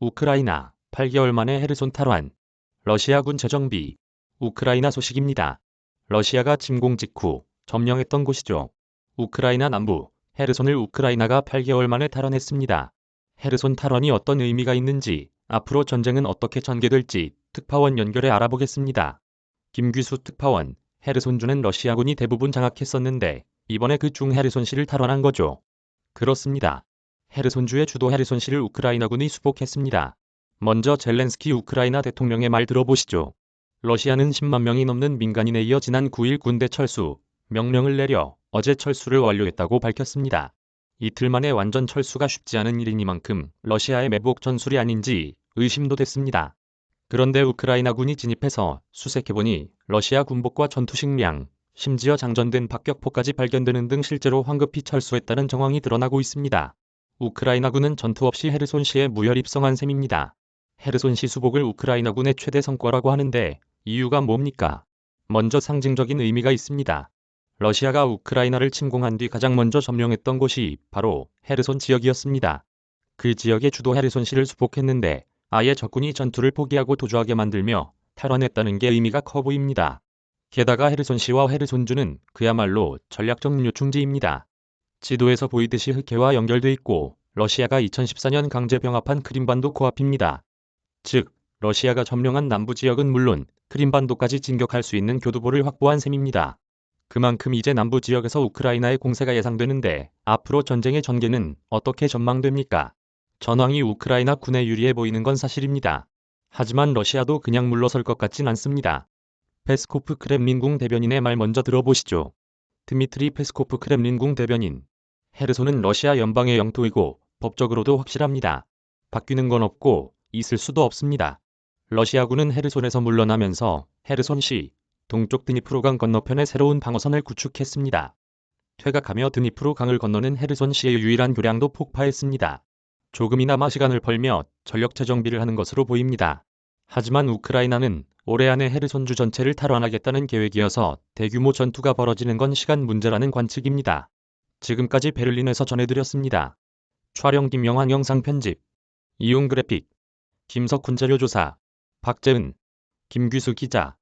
우크라이나 8개월 만에 헤르손 탈환. 러시아군 재정비. 우크라이나 소식입니다. 러시아가 침공 직후 점령했던 곳이죠. 우크라이나 남부 헤르손을 우크라이나가 8개월 만에 탈환했습니다. 헤르손 탈환이 어떤 의미가 있는지, 앞으로 전쟁은 어떻게 전개될지 특파원 연결해 알아보겠습니다. 김규수 특파원, 헤르손주는 러시아군이 대부분 장악했었는데 이번에 그 중헤르손시를 탈환한 거죠. 그렇습니다. 헤르손주의 주도 헤르손시를 우크라이나군이 수복했습니다. 먼저 젤렌스키 우크라이나 대통령의 말 들어보시죠. 러시아는 10만 명이 넘는 민간인에 이어 지난 9일 군대 철수 명령을 내려 어제 철수를 완료했다고 밝혔습니다. 이틀 만에 완전 철수가 쉽지 않은 일이니만큼 러시아의 매복 전술이 아닌지 의심도 됐습니다. 그런데 우크라이나군이 진입해서 수색해보니 러시아 군복과 전투 식량, 심지어 장전된 박격포까지 발견되는 등 실제로 황급히 철수했다는 정황이 드러나고 있습니다. 우크라이나군은 전투 없이 헤르손시에 무혈 입성한 셈입니다. 헤르손시 수복을 우크라이나군의 최대 성과라고 하는데 이유가 뭡니까? 먼저 상징적인 의미가 있습니다. 러시아가 우크라이나를 침공한 뒤 가장 먼저 점령했던 곳이 바로 헤르손 지역이었습니다. 그 지역의 주도 헤르손시를 수복했는데 아예 적군이 전투를 포기하고 도주하게 만들며 탈환했다는 게 의미가 커 보입니다. 게다가 헤르손시와 헤르손주는 그야말로 전략적 요충지입니다. 지도에서 보이듯이 흑해와 연결돼 있고 러시아가 2014년 강제 병합한 크림반도 코앞입니다. 즉, 러시아가 점령한 남부 지역은 물론 크림반도까지 진격할 수 있는 교두보를 확보한 셈입니다. 그만큼 이제 남부 지역에서 우크라이나의 공세가 예상되는데 앞으로 전쟁의 전개는 어떻게 전망됩니까? 전황이 우크라이나 군에 유리해 보이는 건 사실입니다. 하지만 러시아도 그냥 물러설 것 같진 않습니다. 페스코프 크렘린궁 대변인의 말 먼저 들어보시죠. 드미트리 페스코프 크렘린궁 대변인. 헤르손은 러시아 연방의 영토이고 법적으로도 확실합니다. 바뀌는 건 없고 있을 수도 없습니다. 러시아군은 헤르손에서 물러나면서 헤르손시 동쪽 드니프로강 건너편에 새로운 방어선을 구축했습니다. 퇴각하며 드니프로 강을 건너는 헤르손시의 유일한 교량도 폭파했습니다. 조금이나마 시간을 벌며 전력 재정비를 하는 것으로 보입니다. 하지만 우크라이나는 올해 안에 헤르손주 전체를 탈환하겠다는 계획이어서 대규모 전투가 벌어지는 건 시간 문제라는 관측입니다. 지금까지 베를린에서 전해드렸습니다. 촬영 김영환 영상 편집. 이용 그래픽. 김석훈 자료조사. 박재은. 김규수 기자.